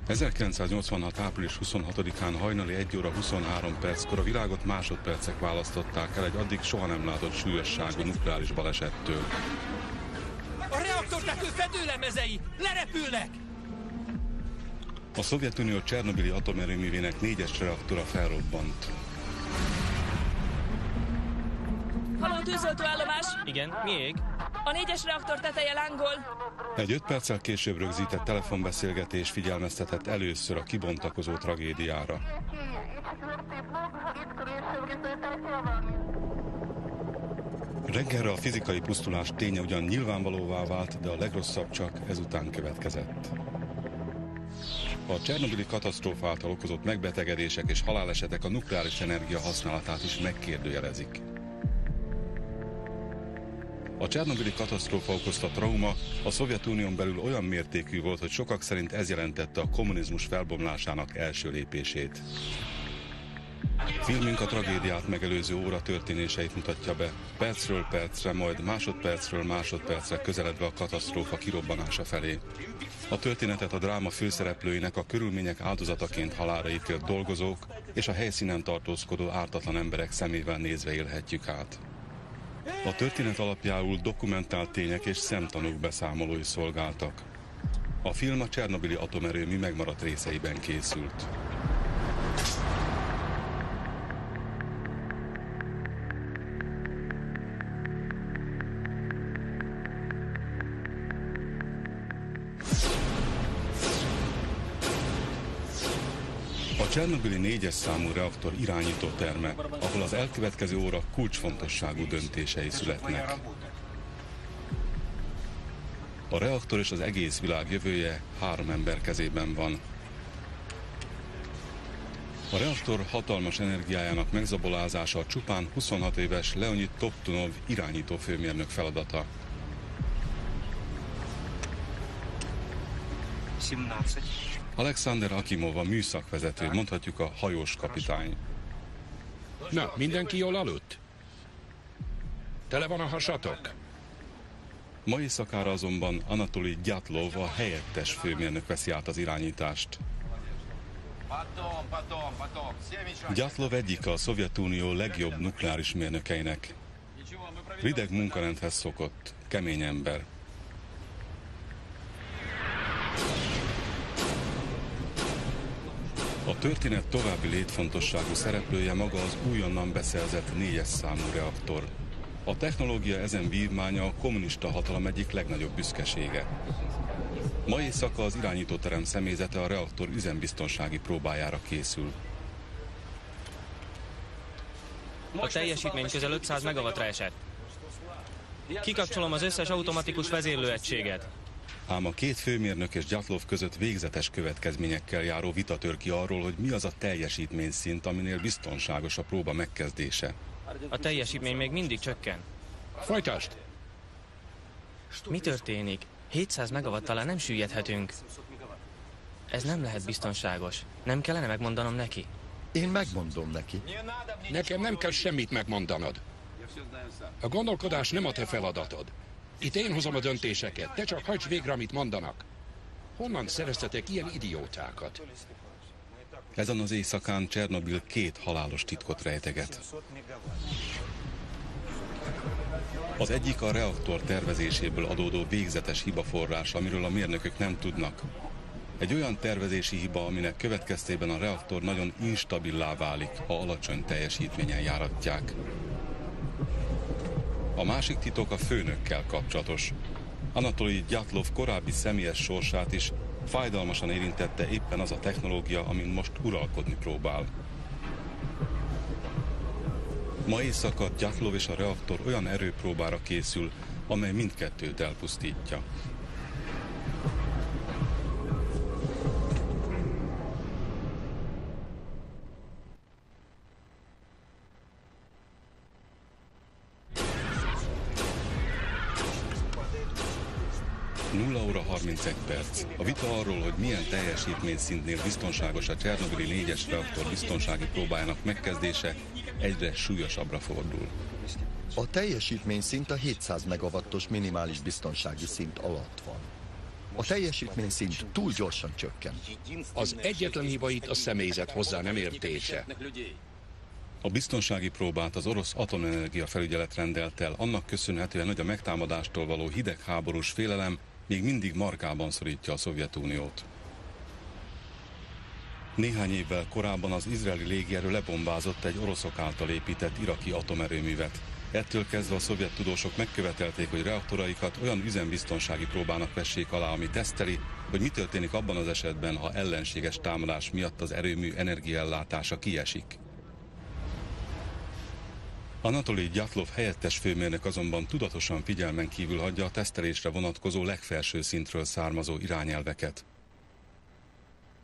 1986. április 26-án hajnali 1 óra 23 perckor a világot másodpercek választották el egy addig soha nem látott súlyosságú nukleáris balesettől. A reaktortető fedőlemezei lerepülnek! A Szovjetunió Csernobili atomerőművének 4-es reaktora felrobbant. Halló, tűzoltóállomás? Igen, mi ég? A 4-es reaktor teteje lángol. Egy 5 perccel később rögzített telefonbeszélgetés figyelmeztetett először a kibontakozó tragédiára. Reggelre a fizikai pusztulás ténye ugyan nyilvánvalóvá vált, de a legrosszabb csak ezután következett. A csernobili katasztrófa által okozott megbetegedések és halálesetek a nukleáris energia használatát is megkérdőjelezik. A csernobili katasztrófa okozta trauma a Szovjetunión belül olyan mértékű volt, hogy sokak szerint ez jelentette a kommunizmus felbomlásának első lépését. Filmünk a tragédiát megelőző óra történéseit mutatja be, percről percre, majd másodpercről másodpercre közeledve a katasztrófa kirobbanása felé. A történetet a dráma főszereplőinek a körülmények áldozataként halálra ítélt dolgozók és a helyszínen tartózkodó ártatlan emberek szemével nézve élhetjük át. A történet alapjául dokumentált tények és szemtanúk beszámolói szolgáltak. A film a csernobili atomerőmű megmaradt részeiben készült. A csernobili 4-es számú reaktor irányítóterme, ahol az elkövetkező óra kulcsfontosságú döntései születnek. A reaktor és az egész világ jövője 3 ember kezében van. A reaktor hatalmas energiájának megzabolázása csupán 26 éves Leonid Toptunov irányító főmérnök feladata. 17. Alexander Akimov a műszakvezető, mondhatjuk a hajós kapitány. Na, mindenki jól aludt? Tele van a hasatok? Ma éjszakára azonban Anatoli Dyatlov, a helyettes főmérnök veszi át az irányítást. Dyatlov egyik a Szovjetunió legjobb nukleáris mérnökeinek. Rideg munkarendhez szokott, kemény ember. A történet további létfontosságú szereplője maga az újonnan beszerzett 4-es számú reaktor. A technológia ezen vívmánya a kommunista hatalom egyik legnagyobb büszkesége. Ma éjszaka az irányítóterem személyzete a reaktor üzembiztonsági próbájára készül. A teljesítmény közel 500 megawattra esett. Kikapcsolom az összes automatikus vezérlőegységet. Ám a két főmérnök és Dyatlov között végzetes következményekkel járó vita tör ki arról, hogy mi az a teljesítményszint, aminél biztonságos a próba megkezdése. A teljesítmény még mindig csökken. Folytasd! Mi történik? 700 megawattal nem süllyedhetünk. Ez nem lehet biztonságos. Nem kellene megmondanom neki? Én megmondom neki. Nekem nem kell semmit megmondanod. A gondolkodás nem a te feladatod. Itt én hozom a döntéseket, te csak hagyd végre, amit mondanak. Honnan szereztetek ilyen idiótákat? Ezen az éjszakán Csernobil 2 halálos titkot rejteget. Az egyik a reaktor tervezéséből adódó végzetes hibaforrás, amiről a mérnökök nem tudnak. Egy olyan tervezési hiba, aminek következtében a reaktor nagyon instabilá válik, ha alacsony teljesítményen járatják. A másik titok a főnökkel kapcsolatos. Anatoli Dyatlov korábbi személyes sorsát is fájdalmasan érintette éppen az a technológia, amin most uralkodni próbál. Ma éjszaka Dyatlov és a reaktor olyan erőpróbára készül, amely mindkettőt elpusztítja. Óra 31 perc. A vita arról, hogy milyen teljesítményszintnél biztonságos a Csernobili 4-es reaktor biztonsági próbájának megkezdése, egyre súlyosabbra fordul. A teljesítményszint a 700 megawattos minimális biztonsági szint alatt van. A teljesítmény szint túl gyorsan csökken. Az egyetlen hiba itt a személyzet hozzá nem értése. A biztonsági próbát az orosz atomenergia felügyelet rendelt el, annak köszönhetően, hogy a megtámadástól való hidegháborús félelem még mindig markában szorítja a Szovjetuniót. Néhány évvel korábban az izraeli légierő lebombázott egy oroszok által épített iraki atomerőművet. Ettől kezdve a szovjet tudósok megkövetelték, hogy reaktoraikat olyan üzembiztonsági próbának vessék alá, ami teszteli, hogy mi történik abban az esetben, ha ellenséges támadás miatt az erőmű energiaellátása kiesik. Anatolij Gyatlov helyettes főmérnök azonban tudatosan figyelmen kívül hagyja a tesztelésre vonatkozó legfelső szintről származó irányelveket.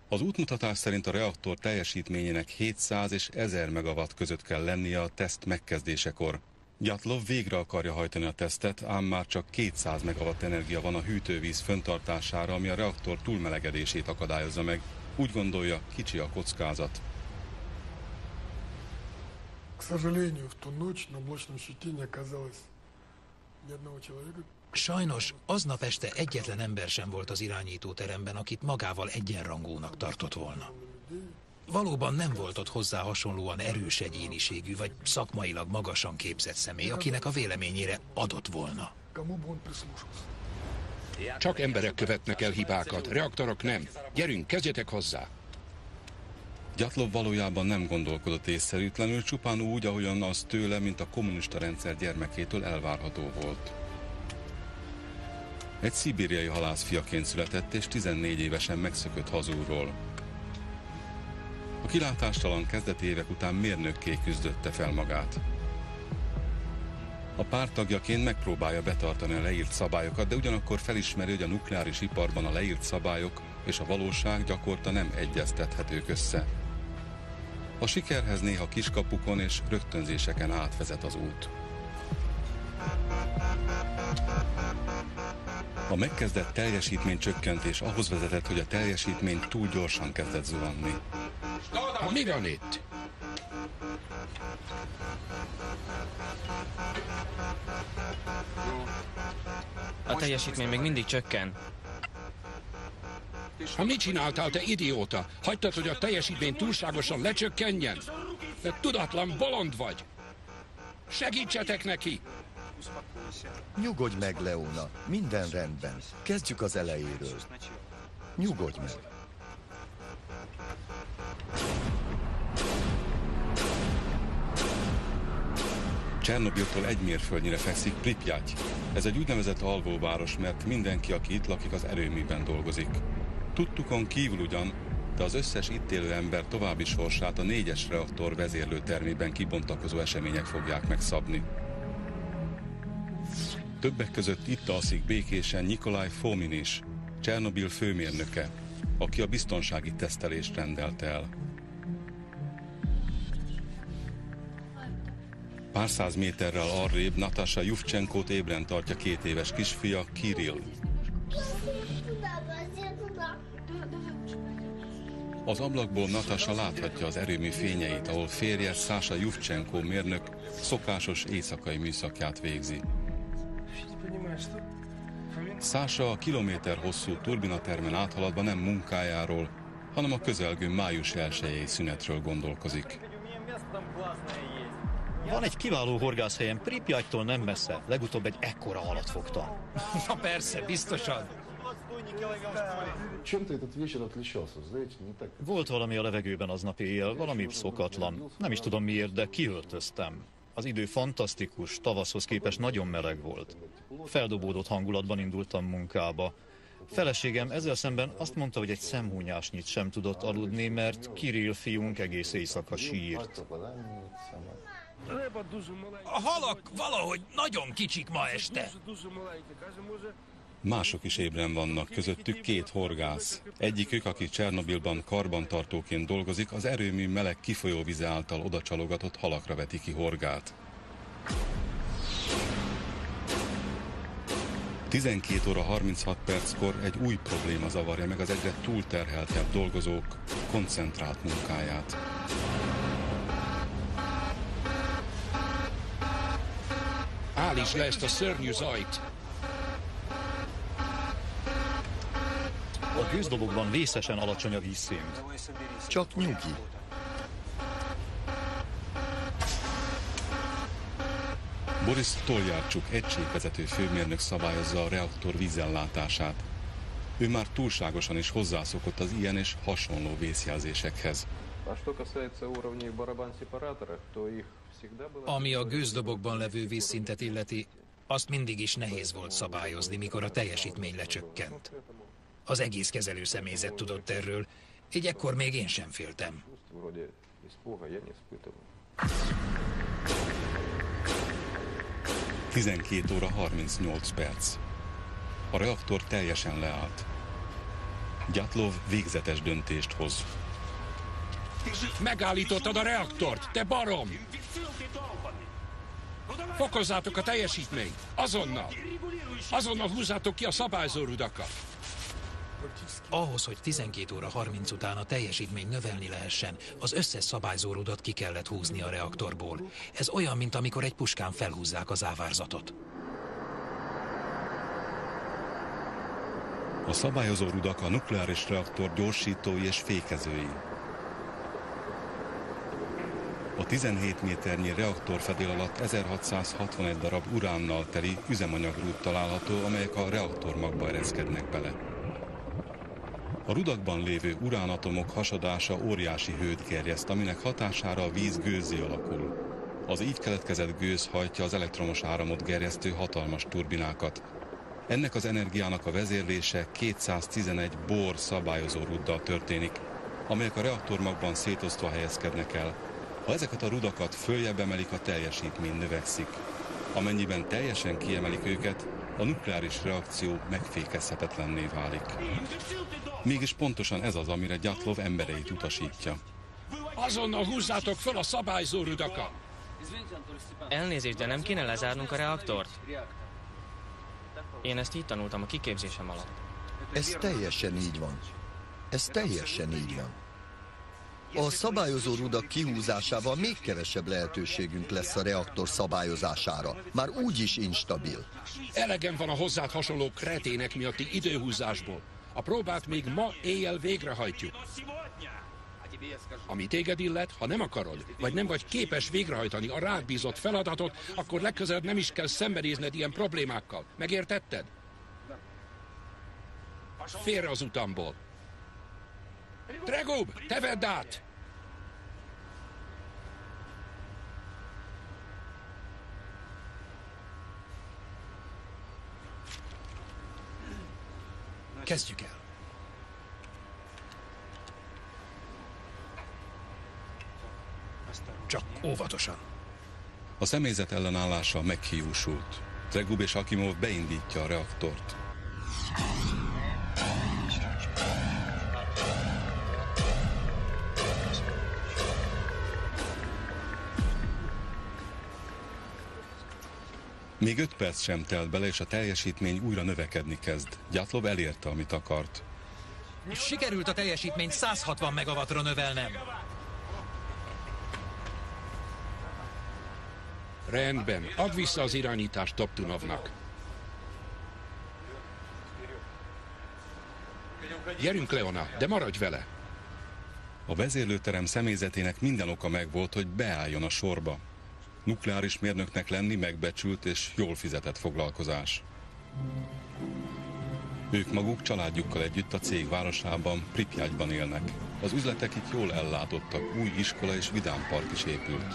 Az útmutatás szerint a reaktor teljesítményének 700 és 1000 megawatt között kell lennie a teszt megkezdésekor. Gyatlov végre akarja hajtani a tesztet, ám már csak 200 megawatt energia van a hűtővíz fenntartására, ami a reaktor túlmelegedését akadályozza meg. Úgy gondolja, kicsi a kockázat. Sajnos aznap este egyetlen ember sem volt az irányítóteremben, akit magával egyenrangúnak tartott volna. Valóban nem volt ott hozzá hasonlóan erős egyéniségű, vagy szakmailag magasan képzett személy, akinek a véleményére adott volna. Csak emberek követnek el hibákat, reaktorok nem. Gyerünk, kezdjetek hozzá! Gyatlov valójában nem gondolkodott észszerűtlenül, csupán úgy, ahogyan az tőle, mint a kommunista rendszer gyermekétől elvárható volt. Egy szibériai halászfiaként született, és 14 évesen megszökött hazúról. A kilátástalan kezdeti évek után mérnökké küzdötte fel magát. A párttagjaként megpróbálja betartani a leírt szabályokat, de ugyanakkor felismeri, hogy a nukleáris iparban a leírt szabályok és a valóság gyakorta nem egyeztethetők össze. A sikerhez néha kiskapukon és rögtönzéseken átvezet az út. A megkezdett teljesítménycsökkentés ahhoz vezetett, hogy a teljesítmény túl gyorsan kezdett zuhanni. Mi van itt? A teljesítmény még mindig csökken. Mit csináltál, te idióta? Hagytad, hogy a teljesítmény túlságosan lecsökkenjen? Te tudatlan bolond vagy! Segítsetek neki! Nyugodj meg, Leona. Minden rendben. Kezdjük az elejéről. Nyugodj meg. Csernobiltól egy mérföldnyire fekszik Pripyat. Ez egy úgynevezett alvóváros, mert mindenki, aki itt lakik, az erőműben dolgozik. Tudtukon kívül ugyan, de az összes itt élő ember további sorsát a 4-es reaktor vezérlőtermében kibontakozó események fogják megszabni. Többek között itt alszik békésen Nikolaj Fomin is, Csernobil főmérnöke, aki a biztonsági tesztelést rendelte el. Pár száz méterrel arrébb Natasha Yuvcsenkót ébren tartja 2 éves kisfia, Kirill. Az ablakból Natasha láthatja az erőmű fényeit, ahol férje, Sasha Yuvchenko mérnök szokásos éjszakai műszakját végzi. Sasha a kilométer hosszú turbinatermen áthaladva nem munkájáról, hanem a közelgő május 1-i szünetről gondolkozik. Van egy kiváló horgászhelyen, Pripyattól nem messze. Legutóbb egy ekkora halat fogtam. Na persze, biztosan. Volt valami a levegőben aznap éjjel, valami szokatlan. Nem is tudom miért, de kiöltöztem. Az idő fantasztikus, tavaszhoz képest nagyon meleg volt. Feldobódott hangulatban indultam munkába. Feleségem ezzel szemben azt mondta, hogy egy szemhúnyásnyit sem tudott aludni, mert Kirill fiunk egész éjszaka sírt. A halak valahogy nagyon kicsik ma este. Mások is ébren vannak, közöttük 2 horgász. Egyikük, aki Csernobilban karbantartóként dolgozik, az erőmű meleg kifolyóvize által odacsalogatott halakra veti ki horgát. 12 óra 36 perckor egy új probléma zavarja meg az egyre túlterheltebb dolgozók koncentrált munkáját. Állítsd le ezt a szörnyű zajt! A gőzdobogban vészesen alacsony a vízszint. Csak nyugi. Boris Toljárcsuk egységvezető főmérnök szabályozza a reaktor vízellátását. Ő már túlságosan is hozzászokott az ilyen és hasonló vészjelzésekhez. Ami a gőzdobogban levő vízszintet illeti, azt mindig is nehéz volt szabályozni, mikor a teljesítmény lecsökkent. Az egész kezelő személyzet tudott erről, így ekkor még én sem féltem. 12 óra 38 perc. A reaktor teljesen leállt. Gyatlov végzetes döntést hoz. Megállítottad a reaktort, te barom! Fokozzátok a teljesítményt! Azonnal! Azonnal húzzátok ki a szabályzórudakat! Ahhoz, hogy 12 óra 30 után a teljesítmény növelni lehessen, az összes szabályzórudat ki kellett húzni a reaktorból. Ez olyan, mint amikor egy puskán felhúzzák az ávárzatot. A szabályozó rudak a nukleáris reaktor gyorsítói és fékezői. A 17 méternyi reaktorfedél alatt 1661 darab uránnal teli üzemanyagrúd található, amelyek a reaktormagba ereszkednek bele. A rudakban lévő uránatomok hasadása óriási hőt gerjeszt, aminek hatására a víz gőzzé alakul. Az így keletkezett gőz hajtja az elektromos áramot gerjesztő hatalmas turbinákat. Ennek az energiának a vezérlése 211 bor szabályozó ruddal történik, amelyek a reaktormagban szétosztva helyezkednek el. Ha ezeket a rudakat följebb emelik, a teljesítmény növekszik. Amennyiben teljesen kiemelik őket, a nukleáris reakció megfékezhetetlenné válik. Mégis pontosan ez az, amire Gyatlov embereit utasítja. Azonnal húzzátok föl a szabályzórudakat! Elnézést, de nem kéne lezárnunk a reaktort? Én ezt így tanultam a kiképzésem alatt. Ez teljesen így van. Ez teljesen így van. A szabályozó rudak kihúzásával még kevesebb lehetőségünk lesz a reaktor szabályozására. Már úgy is instabil. Elegem van a hozzád hasonló kretének miatti időhúzásból. A próbát még ma éjjel végrehajtjuk. Ami téged illet, ha nem akarod, vagy nem vagy képes végrehajtani a rád bízott feladatot, akkor legközelebb nem is kell szembenézned ilyen problémákkal. Megértetted? Félre az utamból. Tregub, te vedd át! Kezdjük el. Csak óvatosan. A személyzet ellenállása meghiúsult. Tregub és Akimov beindítja a reaktort. Még 5 perc sem telt bele, és a teljesítmény újra növekedni kezd. Gyatlov elérte, amit akart. Sikerült a teljesítményt 160 megawattra növelnem. Rendben, add vissza az irányítást Toptunovnak. Gyerünk, Leona, de maradj vele! A vezérlőterem személyzetének minden oka megvolt, hogy beálljon a sorba. Nukleáris mérnöknek lenni megbecsült és jól fizetett foglalkozás. Ők maguk családjukkal együtt a cég városában, Pripyatban élnek. Az üzletek itt jól ellátottak, új iskola és vidámpark is épült.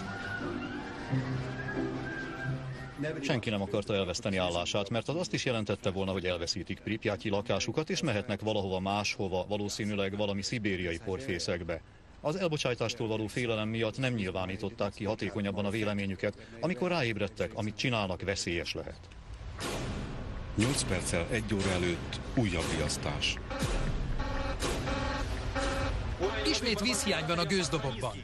Senki nem akarta elveszteni állását, mert az azt is jelentette volna, hogy elveszítik Pripyatyi lakásukat, és mehetnek valahova máshova, valószínűleg valami szibériai porfészekbe. Az elbocsájtástól való félelem miatt nem nyilvánították ki hatékonyabban a véleményüket, amikor ráébredtek, amit csinálnak, veszélyes lehet. 8 perccel 1 óra előtt újabb riasztás. Ismét vízhiány van a gőzdobogban.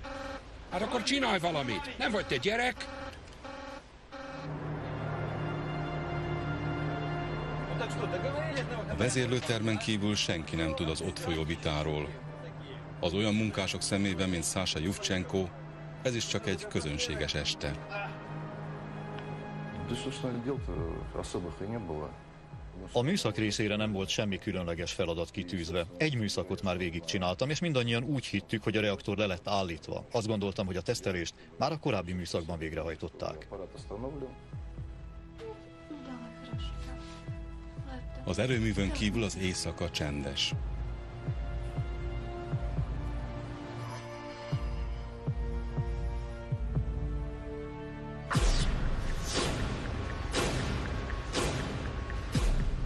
Hát akkor csinálj valamit! Nem vagy te gyerek? A vezérlőtermen kívül senki nem tud az ott folyó vitáról. Az olyan munkások szemében, mint Sasha Yuvchenko, ez is csak egy közönséges este. A műszak részére nem volt semmi különleges feladat kitűzve. Egy műszakot már végigcsináltam, és mindannyian úgy hittük, hogy a reaktor le lett állítva. Azt gondoltam, hogy a tesztelést már a korábbi műszakban végrehajtották. Az erőművön kívül az éjszaka csendes.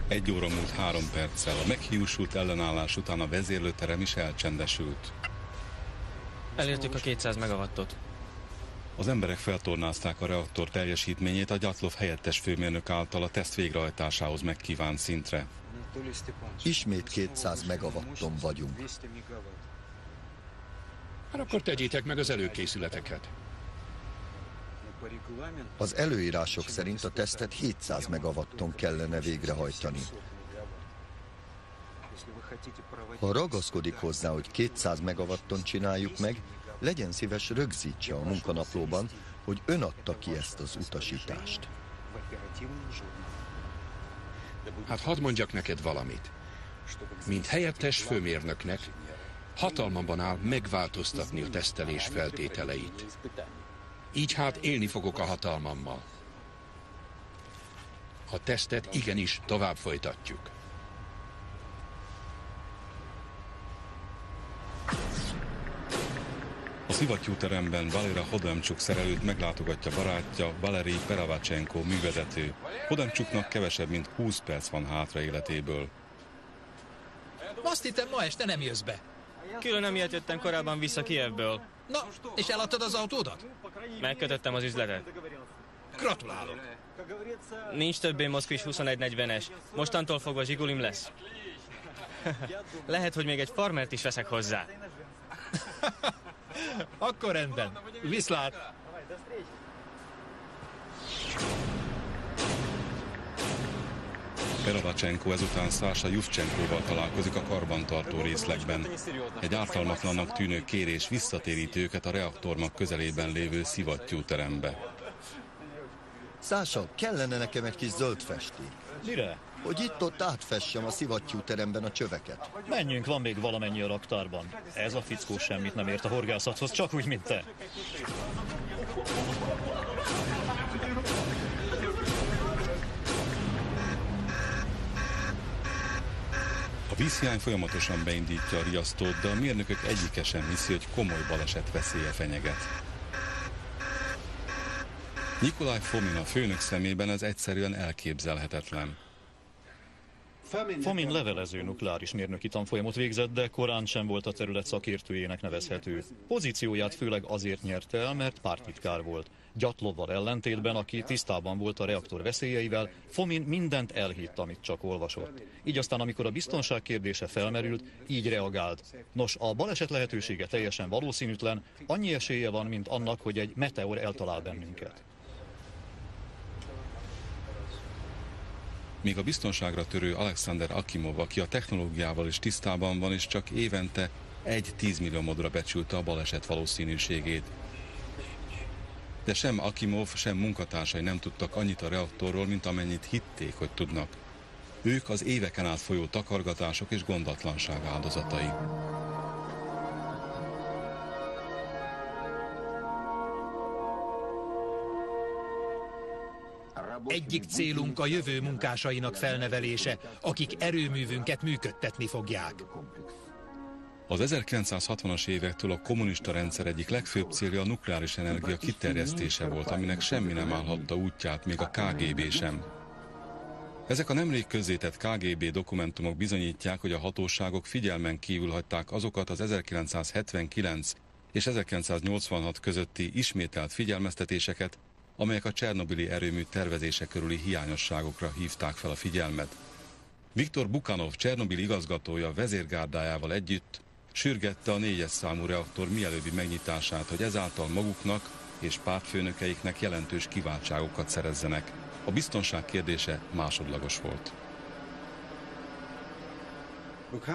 Egy óra múlt 3 perccel. A meghiúsult ellenállás után a vezérlőterem is elcsendesült. Elértük a 200 megawattot. Az emberek feltornázták a reaktor teljesítményét a Gyatlov helyettes főmérnök által a teszt végrehajtásához megkívánt szintre. Ismét 200 megawatton vagyunk. Hát akkor tegyétek meg az előkészületeket. Az előírások szerint a tesztet 700 megawatton kellene végrehajtani. Ha ragaszkodik hozzá, hogy 200 megawatton csináljuk meg, legyen szíves, rögzítse a munkanaplóban, hogy ön adta ki ezt az utasítást. Hát hadd mondjak neked valamit. Mint helyettes főmérnöknek hatalmamban áll megváltoztatni a tesztelés feltételeit. Így hát élni fogok a hatalmammal. A tesztet igenis tovább folytatjuk. A szivattyúteremben Valera Hodemcsuk szerelőt meglátogatja barátja, Valerij Peravacsenko művezető. Hodemcsuknak kevesebb, mint 20 perc van hátra életéből. Azt hittem, ma este nem jössz be. Külön emiatt jöttem korábban vissza Kijevből. Na, és eladtad az autódat? Megkötöttem az üzletet. Gratulálok. Nincs többé Moszkvis 2140-es. Mostantól fogva Zsigulim lesz. Lehet, hogy még egy farmert is veszek hozzá. Akkor rendben. Viszlát! Peravacsenko ezután Sasha Juvchenkoval találkozik a karbantartó részlegben. Egy ártalmatlannak tűnő kérés visszatéríti őket a reaktormag közelében lévő szivattyúterembe. Sasha, kellene nekem egy kis zöld festék. Mire? Hogy itt-ott átfessem a szivattyúteremben a csöveket. Menjünk, van még valamennyi a raktárban. Ez a fickó semmit nem ért a horgászathoz, csak úgy, mint te. A vízhiány folyamatosan beindítja a riasztót, de a mérnökök egyike sem hiszi, hogy komoly baleset veszélye fenyeget. Nikolaj Fomin a főnök szemében ez egyszerűen elképzelhetetlen. Fomin levelező nukleáris mérnöki tanfolyamot végzett, de korán sem volt a terület szakértőjének nevezhető. Pozícióját főleg azért nyerte el, mert pártitkár volt. Gyatlovval ellentétben, aki tisztában volt a reaktor veszélyeivel, Fomin mindent elhitt, amit csak olvasott. Így aztán, amikor a biztonság kérdése felmerült, így reagált. Nos, a baleset lehetősége teljesen valószínűtlen, annyi esélye van, mint annak, hogy egy meteor eltalál bennünket. Míg a biztonságra törő Alexander Akimov, aki a technológiával is tisztában van, és csak évente 1/10 milliómodra becsülte a baleset valószínűségét. De sem Akimov, sem munkatársai nem tudtak annyit a reaktorról, mint amennyit hitték, hogy tudnak. Ők az éveken át folyó takargatások és gondatlanság áldozatai. Egyik célunk a jövő munkásainak felnevelése, akik erőművünket működtetni fogják. Az 1960-as évektől a kommunista rendszer egyik legfőbb célja a nukleáris energia kiterjesztése volt, aminek semmi nem állhatta útját, még a KGB sem. Ezek a nemrég közzétett KGB dokumentumok bizonyítják, hogy a hatóságok figyelmen kívül hagyták azokat az 1979 és 1986 közötti ismételt figyelmeztetéseket, amelyek a csernobili erőmű tervezése körüli hiányosságokra hívták fel a figyelmet. Viktor Bukanov, Csernobil igazgatója vezérgárdájával együtt sürgette a 4-es számú reaktor mielőbbi megnyitását, hogy ezáltal maguknak és pártfőnökeiknek jelentős kiváltságokat szerezzenek. A biztonság kérdése másodlagos volt.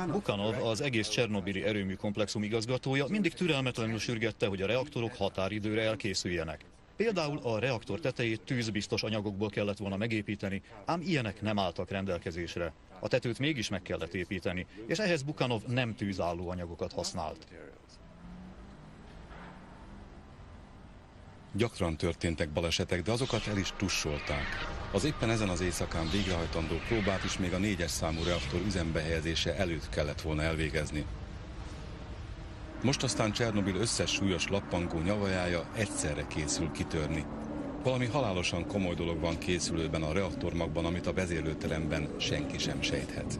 Bukanov, az egész csernobili erőmű komplexum igazgatója, mindig türelmetlenül sürgette, hogy a reaktorok határidőre elkészüljenek. Például a reaktor tetejét tűzbiztos anyagokból kellett volna megépíteni, ám ilyenek nem álltak rendelkezésre. A tetőt mégis meg kellett építeni, és ehhez Bukhanov nem tűzálló anyagokat használt. Gyakran történtek balesetek, de azokat el is tussolták. Az éppen ezen az éjszakán végrehajtandó próbát is még a 4-es számú reaktor üzembe helyezése előtt kellett volna elvégezni. Most aztán Csernobil összes súlyos lappangó nyavajája egyszerre készül kitörni. Valami halálosan komoly dolog van készülőben a reaktormagban, amit a vezérlőteremben senki sem sejthet.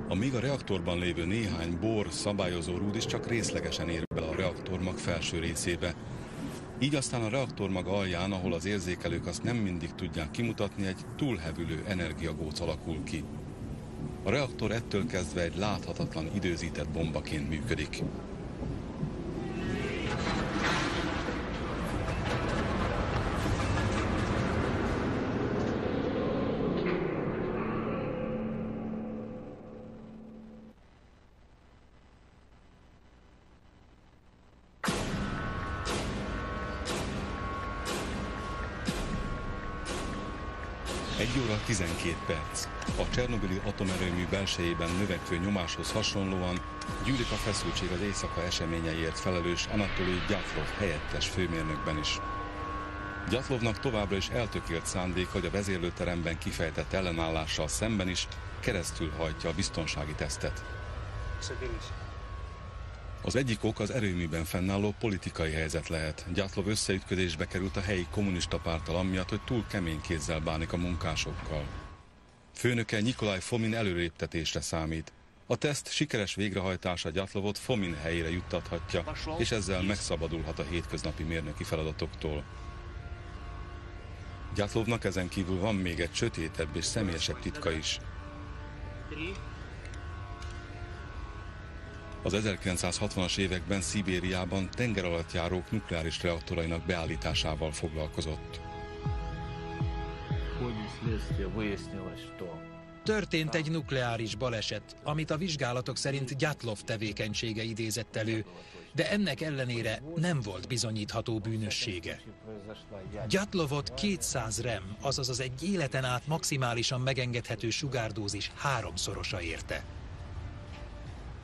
Amíg a reaktorban lévő néhány bor szabályozó rúd is csak részlegesen ér bele a reaktormag felső részébe. Így aztán a reaktormag alján, ahol az érzékelők azt nem mindig tudják kimutatni, egy túlhevülő energiagóc alakul ki. A reaktor ettől kezdve egy láthatatlan időzített bombaként működik. Egy óra 12 perc. A Csernobili atomerőmű belsejében növekvő nyomáshoz hasonlóan gyűlik a feszültség az éjszaka eseményeiért felelős Anatolij Gyatlov helyettes főmérnökben is. Gyatlovnak továbbra is eltökélt szándék, hogy a vezérlőteremben kifejtett ellenállással szemben is keresztül hajtja a biztonsági tesztet. Az egyik ok az erőműben fennálló politikai helyzet lehet. Gyatlov összeütközésbe került a helyi kommunista párttal amiatt, hogy túl kemény kézzel bánik a munkásokkal. Főnöke Nikolaj Fomin előréptetésre számít. A teszt sikeres végrehajtása Gyatlovot Fomin helyére juttathatja, és ezzel megszabadulhat a hétköznapi mérnöki feladatoktól. Gyatlovnak ezen kívül van még egy sötétebb és személyesebb titka is. Az 1960-as években Szibériában tengeralattjárók nukleáris reaktorainak beállításával foglalkozott. Történt egy nukleáris baleset, amit a vizsgálatok szerint Gyatlov tevékenysége idézett elő, de ennek ellenére nem volt bizonyítható bűnössége. Gyatlovot 200 rem, azaz az egy életen át maximálisan megengedhető sugárdózis 3-szorosa érte.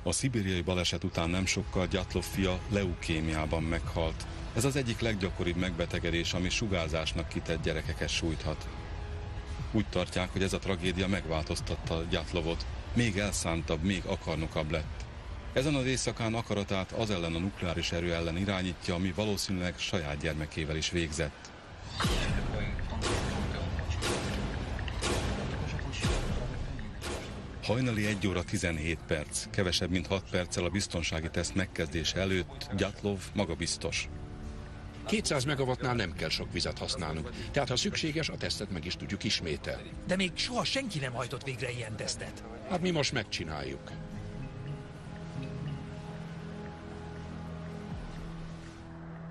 A szibériai baleset után nem sokkal Gyatlov fia leukémiában meghalt. Ez az egyik leggyakoribb megbetegedés, ami sugárzásnak kitett gyerekeket sújthat. Úgy tartják, hogy ez a tragédia megváltoztatta Gyatlovot, még elszántabb, még akarnokabb lett. Ezen az éjszakán akaratát az ellen a nukleáris erő ellen irányítja, ami valószínűleg saját gyermekével is végzett. Hajnali 1 óra 17 perc, kevesebb mint 6 perccel a biztonsági teszt megkezdése előtt Gyatlov magabiztos. 200 megawattnál nem kell sok vizet használnunk, tehát ha szükséges, a tesztet meg is tudjuk ismételni. De még soha senki nem hajtott végre ilyen tesztet. Hát mi most megcsináljuk.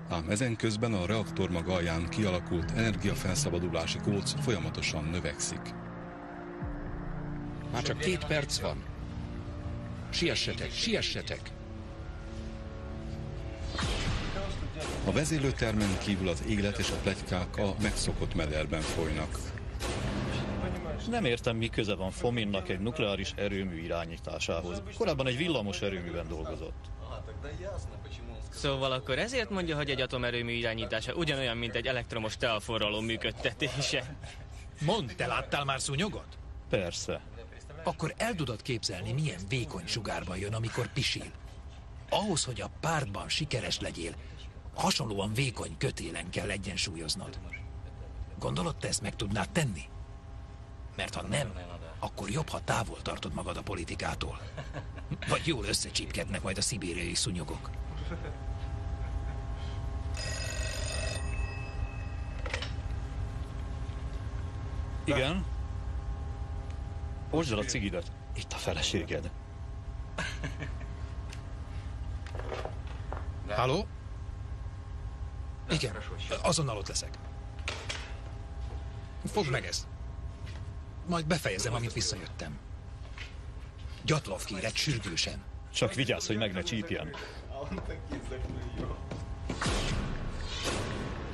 Ám ezen közben a reaktormag alján kialakult energiafelszabadulási góc folyamatosan növekszik. Már csak 2 perc van. Siessetek, siessetek! A vezérlőtermen kívül az élet és a pletykák a megszokott mederben folynak. Nem értem, mi köze van Fominnak egy nukleáris erőmű irányításához. Korábban egy villamos erőműben dolgozott. Szóval akkor ezért mondja, hogy egy atomerőmű irányítása ugyanolyan, mint egy elektromos teaforraló működtetése. Mondd, te láttál már szúnyogot? Persze. Akkor el tudod képzelni, milyen vékony sugárban jön, amikor pisil. Ahhoz, hogy a pártban sikeres legyél, hasonlóan vékony kötélen kell egyensúlyoznod. Gondolod, te ezt meg tudnád tenni? Mert ha nem, akkor jobb, ha távol tartod magad a politikától. Vagy jól összecsípkednek majd a szibériai szúnyogok. Igen? Hozd el a cigidet. Itt a feleséged. Halló? Igen, azonnal ott leszek. Fogd meg ezt. Majd befejezem, amit visszajöttem. Gyatlov kéret sürgősen. Csak vigyázz, hogy meg ne csípjen.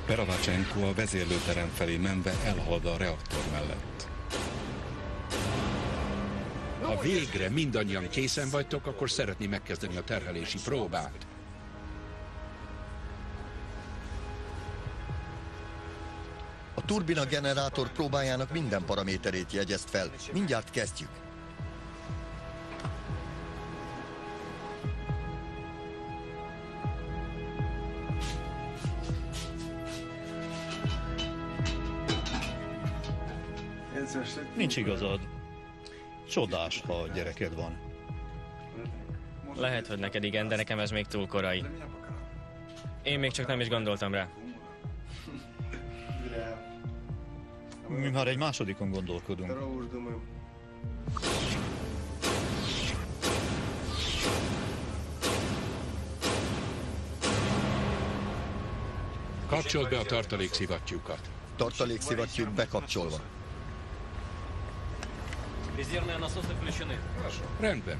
Peravacsenko a vezérlőterem felé menve elhalad a reaktor mellett. Ha végre mindannyian készen vagytok, akkor szeretném megkezdeni a terhelési próbát. A turbina generátor próbájának minden paraméterét jegyezd fel. Mindjárt kezdjük. Nincs igazad. Csodás, ha gyereked van. Lehet, hogy neked igen, de nekem ez még túl korai. Én még csak nem is gondoltam rá. Mi már egy másodikon gondolkodunk. Kapcsold be a tartalékszivattyúkat. Tartalékszivattyúk bekapcsolva. Rendben.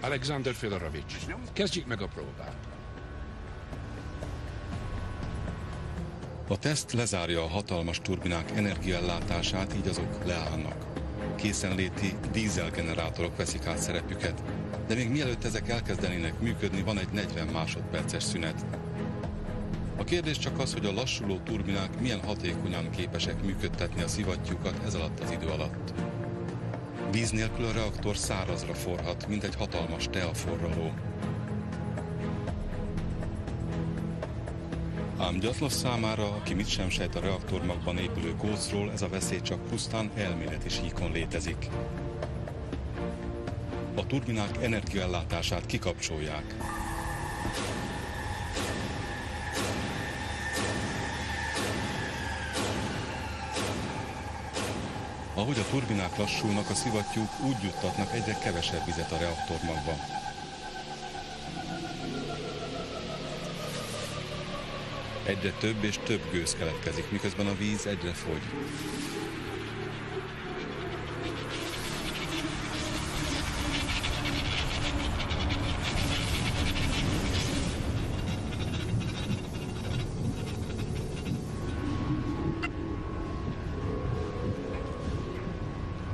Alexander Fedorovics, kezdjük meg a próbát. A teszt lezárja a hatalmas turbinák energiaellátását, így azok leállnak. Készenléti dízelgenerátorok veszik át szerepüket, de még mielőtt ezek elkezdenének működni, van egy 40 másodperces szünet. A kérdés csak az, hogy a lassuló turbinák milyen hatékonyan képesek működtetni a szivattyúkat ez alatt az idő alatt. Víz nélkül a reaktor szárazra forhat, mint egy hatalmas teaforraló. Ám Dyatlov számára, aki mit sem sejt a reaktormagban épülő gócról, ez a veszély csak pusztán elméleti síkon létezik. A turbinák energiaellátását kikapcsolják. Ahogy a turbinák lassulnak, a szivattyúk úgy juttatnak egyre kevesebb vizet a reaktormagba. Egyre több és több gőz keletkezik, miközben a víz egyre fogy.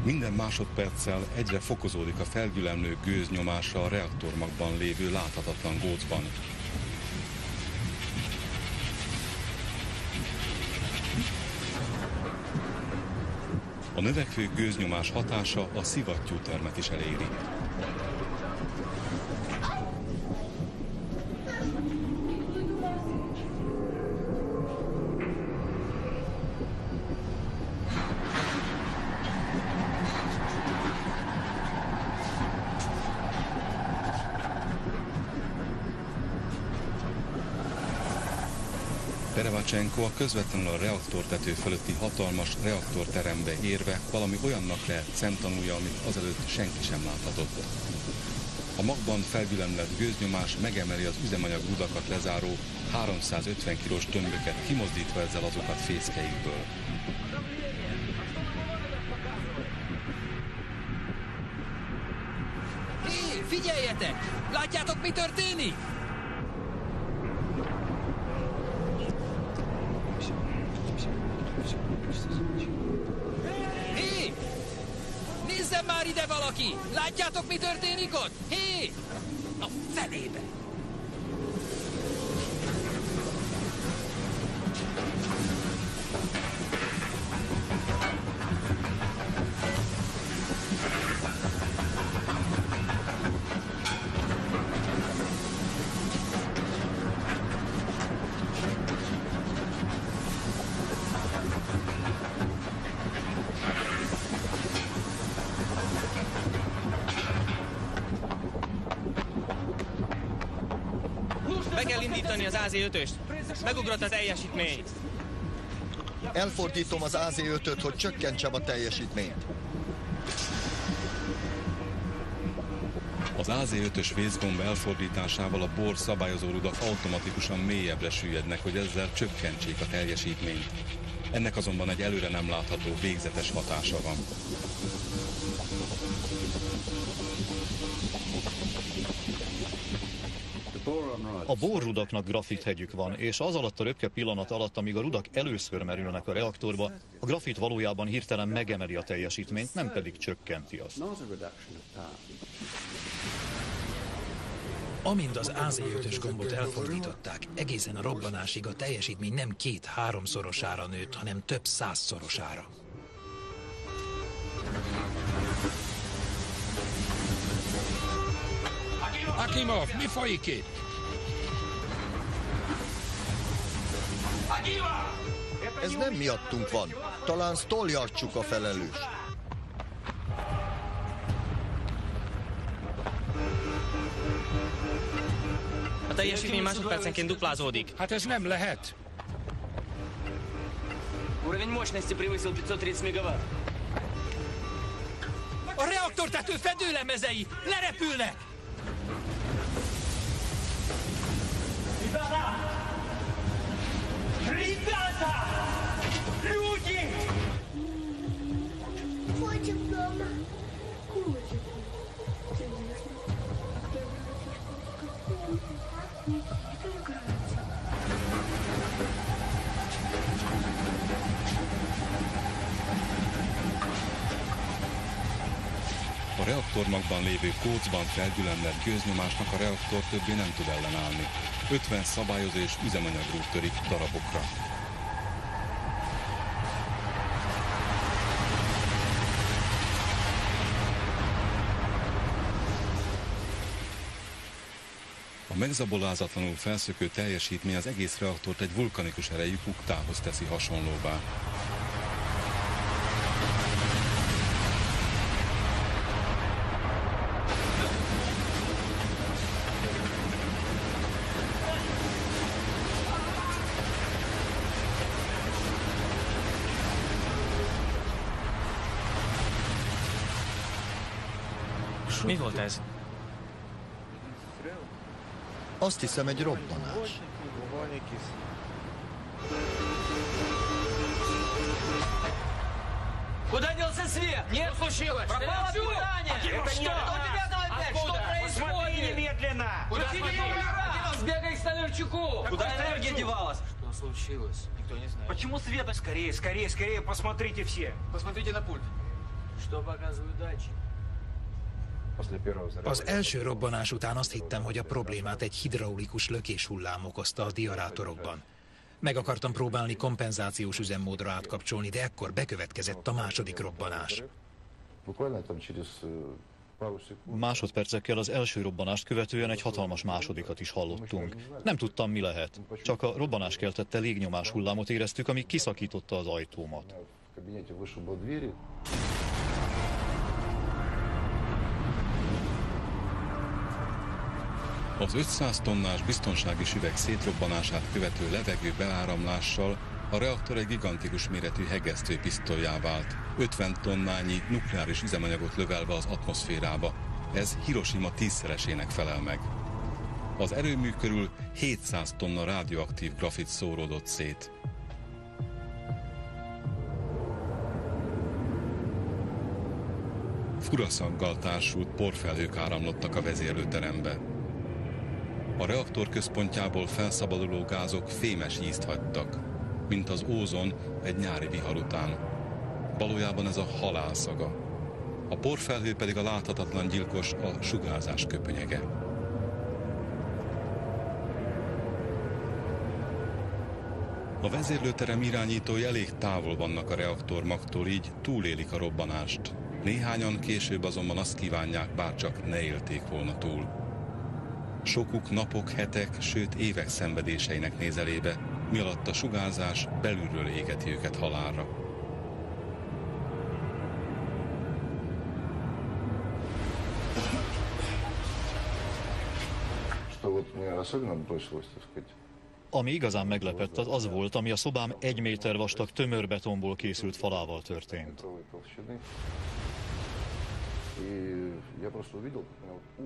Minden másodperccel egyre fokozódik a felgyülemlő gőz nyomása a reaktormagban lévő láthatatlan gócban. A növekvő gőznyomás hatása a szivattyútermet is eléri. Peravacsenko a közvetlenül a reaktortető fölötti hatalmas reaktorterembe érve valami olyannak lehet szemtanúja, amit azelőtt senki sem láthatott. A magban felgyülemlett gőznyomás megemeli az üzemanyagrudakat lezáró 350 kilós tömböket, kimozdítva ezzel azokat fészkeikből. Hé, figyeljetek! Látjátok, mi történik? Hé! Nézzen már ide valaki! Látjátok, mi történik ott? Hé! A fenébe! Be kell indítani az AZ-5-öst. Megugrott a teljesítmény. Elfordítom az AZ-5-öt, hogy csökkentsem a teljesítményt. Az AZ-5-ös vészgomb elfordításával a bor szabályozórudak automatikusan mélyebbre süllyednek, hogy ezzel csökkentsék a teljesítményt. Ennek azonban egy előre nem látható végzetes hatása van. A A borrudaknak grafithegyük van, és az alatt a röpke pillanat alatt, amíg a rudak először merülnek a reaktorba, a grafit valójában hirtelen megemeli a teljesítményt, nem pedig csökkenti azt. Amint az AZ5-ös gombot elfordították, egészen a robbanásig a teljesítmény nem 2-3-szorosára nőtt, hanem több 100-szorosára. Akimov, mi folyik itt? Ez nem miattunk van. Talán Stolyarcsuk a felelős. A teljesítmény másodpercenként duplázódik. Hát ez nem lehet. Уровень мощности превысил 530 мегаватт. A reaktortető fedőlemezei lerepülnek! Ребята! Люди! Котик дома. Котик. A reaktormagban lévő kócban felgyülemlett gőznyomásnak a reaktor többé nem tud ellenállni. 50 szabályozó és üzemanyagrúd törik darabokra. A megzabolázatlanul felszökő teljesítmény az egész reaktort egy vulkanikus erejű kuktához teszi hasonlóvá. Mi volt ez? Azt hiszem, egy robbanás. Куда делся свет? Нет, случилось! Пропало питание! Это не что? Что происходит? Смотри немедленно! Куда смотри? Сбегай к Столярчуку! Куда энергия девалась? Что случилось? Никто не знает. Почему света? Скорее, скорее, скорее, посмотрите все! Посмотрите на пульт. Что показывают датчики? Az első robbanás után azt hittem, hogy a problémát egy hidraulikus lökéshullám okozta a diarátorokban. Meg akartam próbálni kompenzációs üzemmódra átkapcsolni, de ekkor bekövetkezett a második robbanás. Másodpercekkel az első robbanást követően egy hatalmas másodikat is hallottunk. Nem tudtam, mi lehet. Csak a robbanás keltette légnyomás hullámot éreztük, ami kiszakította az ajtómat. Az 500 tonnás biztonsági süveg szétrobbanását követő levegő beáramlással a reaktor egy gigantikus méretű hegesztő pisztollyá vált, 50 tonnányi nukleáris üzemanyagot lövelve az atmoszférába. Ez Hiroshima 10-szeresének felel meg. Az erőmű körül 700 tonna radioaktív grafit szóródott szét. Furaszaggal társult porfelhők áramlottak a vezérlőterembe. A reaktor központjából felszabaduló gázok fémes ízt hagytak, mint az ózon egy nyári vihar után. Valójában ez a halál szaga. A porfelhő pedig a láthatatlan gyilkos, a sugárzás köpönyege. A vezérlőterem irányítói elég távol vannak a reaktormagtól, így túlélik a robbanást. Néhányan később azonban azt kívánják, bárcsak ne élték volna túl. Sokuk napok, hetek, sőt évek szenvedéseinek néz elébe, mi alatt a sugárzás belülről égeti őket halálra. Ami igazán meglepett, az az volt, ami a szobám 1 méter vastag tömörbetonból készült falával történt.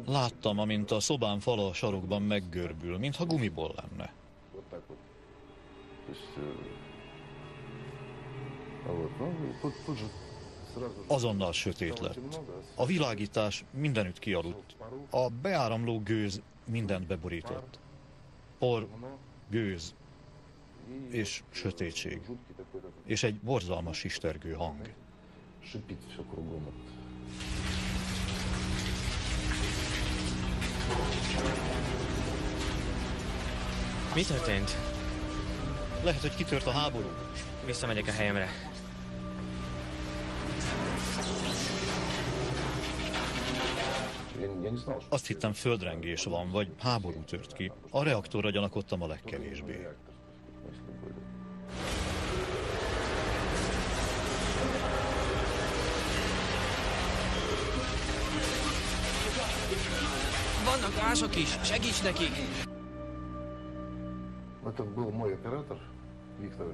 Láttam, amint a szobám fala a sarokban meggörbül, mintha gumiból lenne. Azonnal sötét lett. A világítás mindenütt kialudt. A beáramló gőz mindent beborított. Por, gőz és sötétség. És egy borzalmas sistergő hang. Mi történt? Lehet, hogy kitört a háború. Visszamegyek a helyemre. Azt hittem, földrengés van, vagy háború tört ki. A reaktorra gyanakodtam a legkevésbé. Vannak mások is, segíts nekik! Это был мой оператор, Виктор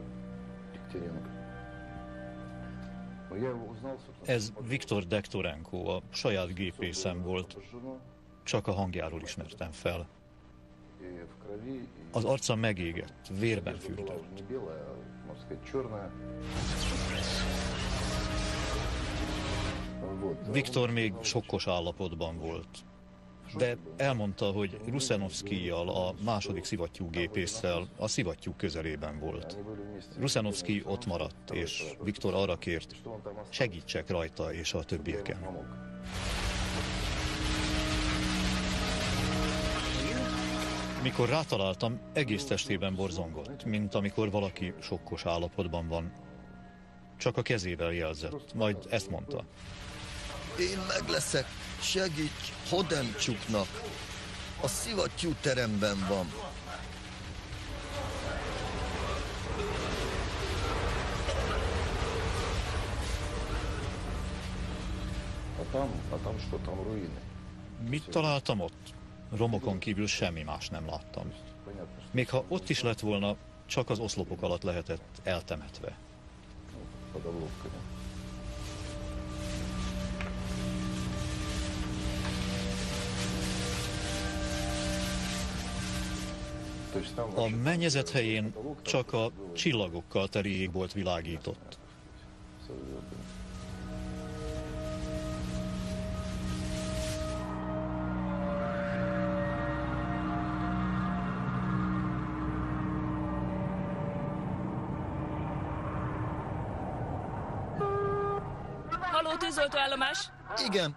Дегтяренко. Ez Viktor Dektorenko, a saját gépészem volt. Csak a hangjáról ismertem fel. Az arca megégett, vérben fürdött. Viktor még sokkos állapotban volt. De elmondta, hogy Ruszanovszkijjal, a második szivattyúgépésszel a szivattyú közelében volt. Ruszanovszkij ott maradt, és Viktor arra kért, segítsek rajta és a többieken. Mikor rátaláltam, egész testében borzongott, mint amikor valaki sokkos állapotban van. Csak a kezével jelzett, majd ezt mondta. Én meg leszek, segíts Hodencsuknak. A szivattyú teremben van. Mit találtam ott? Romokon kívül semmi más nem láttam. Még ha ott is lett volna, csak az oszlopok alatt lehetett eltemetve. A mennyezet helyén csak a csillagokkal teli égbolt világított. Halló, tűzoltóállomás? Igen.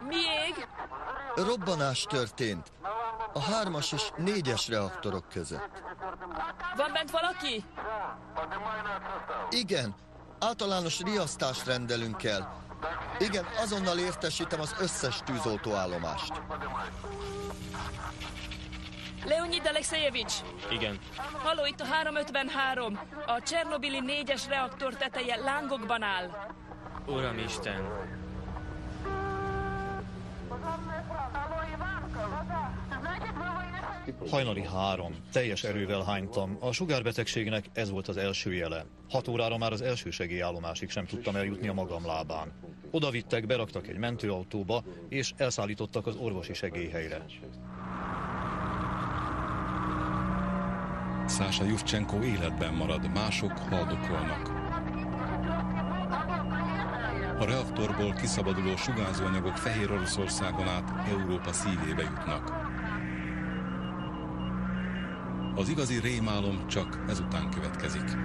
Mi ég? Robbanás történt. A 3-as és 4-es reaktorok között. Van bent valaki? Igen. Általános riasztást rendelünk el. Igen, azonnal értesítem az összes tűzoltóállomást. Leonid Alexejevics. Igen. Halló, itt a 353. A Csernobili 4-es reaktor teteje lángokban áll. Uramisten! Hajnali 3. Teljes erővel hánytam. A sugárbetegségnek ez volt az első jele. 6 órára már az első segélyállomásig sem tudtam eljutni a magam lábán. Oda vittek, beraktak egy mentőautóba, és elszállítottak az orvosi segélyhelyre. Szása Juvcsenko életben marad, mások haldokolnak. A reaktorból kiszabaduló sugárzóanyagok Fehér Oroszországon át Európa szívébe jutnak. Az igazi rémálom csak ezután következik.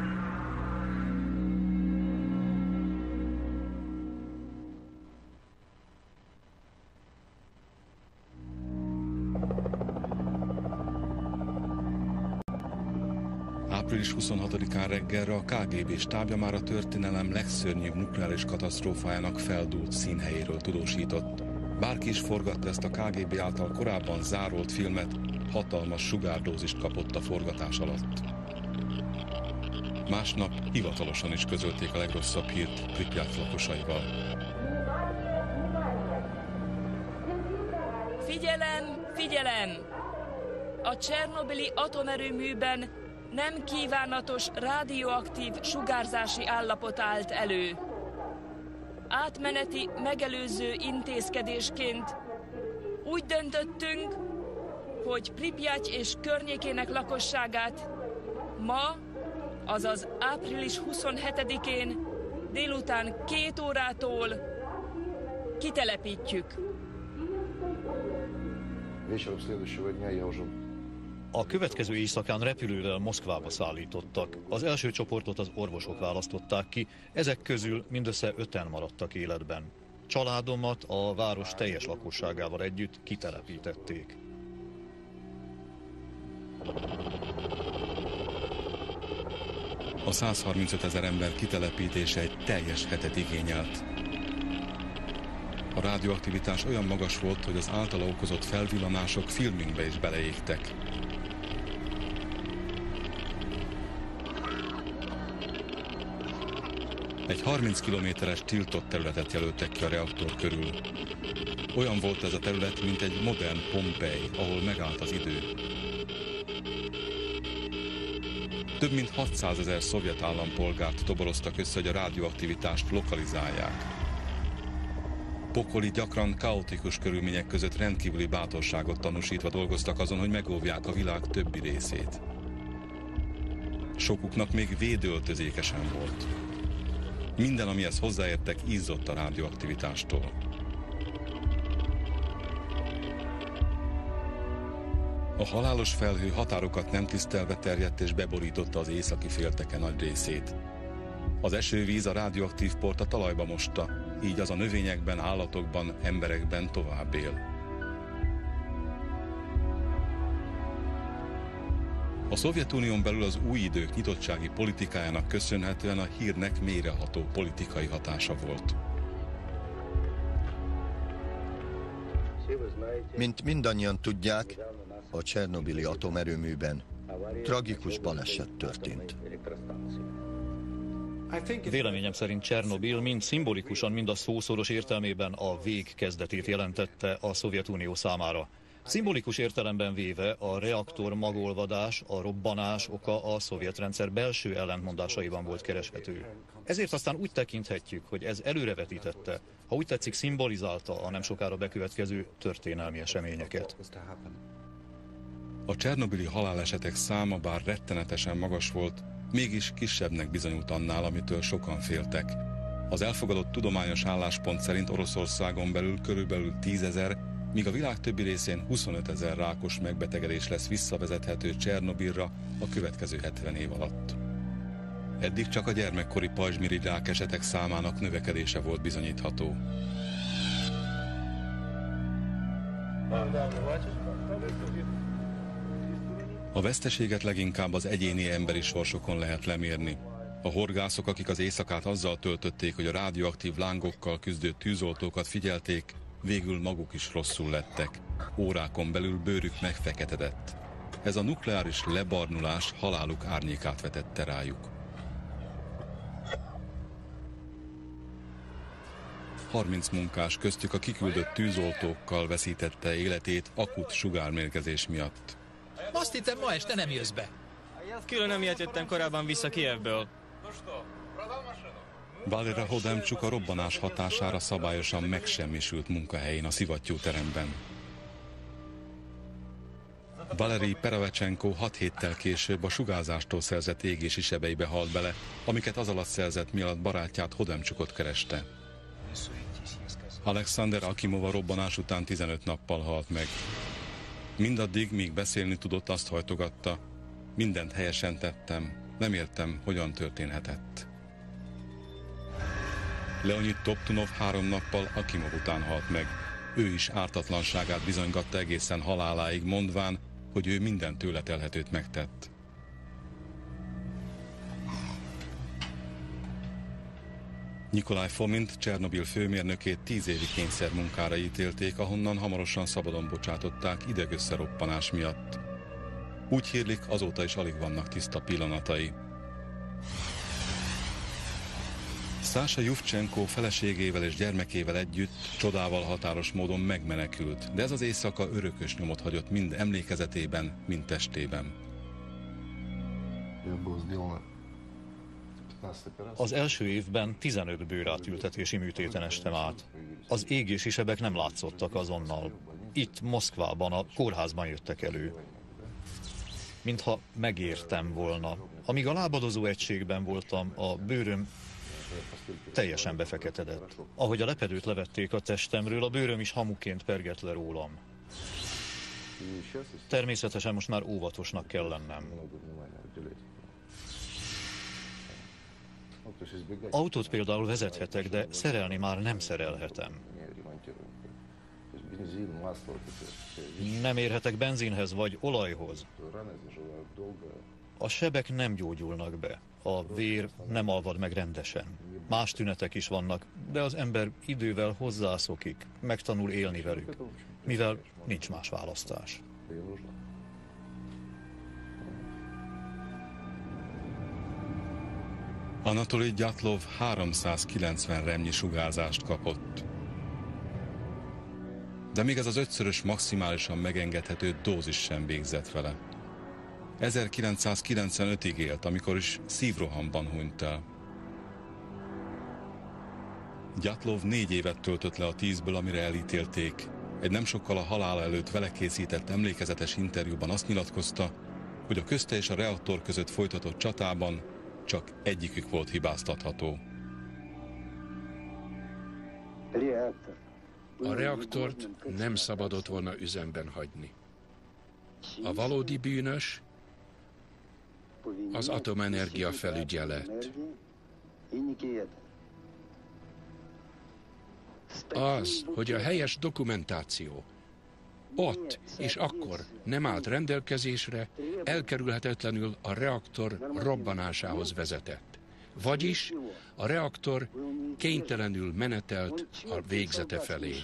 Április 26-án reggelre a KGB stábja már a történelem legszörnyűbb nukleáris katasztrófájának feldúlt színhelyéről tudósított. Bárki is forgatta ezt a KGB által korábban zárolt filmet, hatalmas sugárdózist kapott a forgatás alatt. Másnap hivatalosan is közölték a legrosszabb hírt Pripyat lakosaival. Figyelem, figyelem! A Csernobili atomerőműben nem kívánatos radioaktív sugárzási állapot állt elő. Átmeneti, megelőző intézkedésként úgy döntöttünk, hogy Pripyat és környékének lakosságát ma, azaz április 27-én délután 2 órától kitelepítjük. A következő éjszakán repülővel Moszkvába szállítottak. Az első csoportot az orvosok választották ki, ezek közül mindössze 5-en maradtak életben. Családomat a város teljes lakosságával együtt kitelepítették. A 135 000 ember kitelepítése egy teljes hetet igényelt. A rádióaktivitás olyan magas volt, hogy az általa okozott felvillanások filmünkbe is beleégtek. Egy 30 kilométeres tiltott területet jelöltek ki a reaktor körül. Olyan volt ez a terület, mint egy modern Pompei, ahol megállt az idő. Több mint 600 000 szovjet állampolgárt toboroztak össze, hogy a rádióaktivitást lokalizálják. Pokoli, gyakran kaotikus körülmények között rendkívüli bátorságot tanúsítva dolgoztak azon, hogy megóvják a világ többi részét. Sokuknak még védőöltözéke sem volt. Minden, amihez hozzáértek, izzott a rádióaktivitástól. A halálos felhő határokat nem tisztelve terjedt és beborította az északi félteke nagy részét. Az esővíz a rádióaktív port a talajba mosta, így az a növényekben, állatokban, emberekben tovább él. A Szovjetunión belül az új idők nyitottsági politikájának köszönhetően a hírnek mélyreható politikai hatása volt. Mint mindannyian tudják, a Csernobili atomerőműben tragikus baleset történt. Véleményem szerint Csernobil mind szimbolikusan, mind a szószoros értelmében a vég kezdetét jelentette a Szovjetunió számára. Szimbolikus értelemben véve a reaktor magolvadás, a robbanás oka a szovjet rendszer belső ellentmondásaiban volt kereshető. Ezért aztán úgy tekinthetjük, hogy ez előrevetítette, ha úgy tetszik, szimbolizálta a nem sokára bekövetkező történelmi eseményeket. A csernobili halálesetek száma bár rettenetesen magas volt, mégis kisebbnek bizonyult annál, amitől sokan féltek. Az elfogadott tudományos álláspont szerint Oroszországon belül körülbelül 10 000, míg a világ többi részén 25 000 rákos megbetegedés lesz visszavezethető Csernobilra a következő 70 év alatt. Eddig csak a gyermekkori pajzsmirigy rák esetek számának növekedése volt bizonyítható. A veszteséget leginkább az egyéni emberi sorsokon lehet lemérni. A horgászok, akik az éjszakát azzal töltötték, hogy a rádióaktív lángokkal küzdő tűzoltókat figyelték, végül maguk is rosszul lettek. Órákon belül bőrük megfeketedett. Ez a nukleáris lebarnulás haláluk árnyékát vetette rájuk. 30 munkás, köztük a kiküldött tűzoltókkal veszítette életét akut sugármérgezés miatt. Azt hittem, ma este nem jössz be. Külön emiatt jöttem korábban vissza Kijevből. Valera Hodemcsuk a robbanás hatására szabályosan megsemmisült munkahelyén a szivattyúteremben. Valerij Peravecsenko 6 héttel később a sugárzástól szerzett égési sebeibe halt bele, amiket az alatt szerzett, mielőtt barátját Hodemcsukot kereste. Alexander Akimov a robbanás után 15 nappal halt meg. Mindaddig, míg beszélni tudott, azt hajtogatta: mindent helyesen tettem, nem értem, hogyan történhetett. Leonid Toptunov 3 nappal Akimov után halt meg. Ő is ártatlanságát bizonygatta egészen haláláig, mondván, hogy ő minden tőle telhetőt megtett. Nikolaj Fomint, Csernobil főmérnökét 10 évi kényszermunkára ítélték, ahonnan hamarosan szabadon bocsátották idegösszeroppanás miatt. Úgy hírlik, azóta is alig vannak tiszta pillanatai. Sasha Yuvchenko feleségével és gyermekével együtt csodával határos módon megmenekült, de ez az éjszaka örökös nyomot hagyott mind emlékezetében, mind testében. Az első évben 15 bőrátültetési műtéten estem át. Az égési sebek nem látszottak azonnal. Itt, Moszkvában, a kórházban jöttek elő. Mintha megértem volna. Amíg a lábadozó egységben voltam, a bőröm teljesen befeketedett. Ahogy a lepedőt levették a testemről, a bőröm is hamuként pergett le rólam. Természetesen most már óvatosnak kell lennem. Autót például vezethetek, de szerelni már nem szerelhetem. Nem érhetek benzinhez vagy olajhoz. A sebek nem gyógyulnak be. A vér nem alvad meg rendesen. Más tünetek is vannak, de az ember idővel hozzászokik, megtanul élni velük, mivel nincs más választás. Anatolij Gyatlov 390 remnyi sugárzást kapott. De még ez az 5-szörös maximálisan megengedhető dózis sem végzett vele. 1995-ig élt, amikor is szívrohamban hunyt el. Gyatlov 4 évet töltött le a 10-ből, amire elítélték. Egy nem sokkal a halála előtt vele készített emlékezetes interjúban azt nyilatkozta, hogy a közte és a reaktor között folytatott csatában csak egyikük volt hibáztatható. A reaktort nem szabadott volna üzemben hagyni. A valódi bűnös az atomenergia felügyelet. Az, hogy a helyes dokumentáció ott és akkor nem állt rendelkezésre, elkerülhetetlenül a reaktor robbanásához vezetett. Vagyis a reaktor kénytelenül menetelt a végzete felé.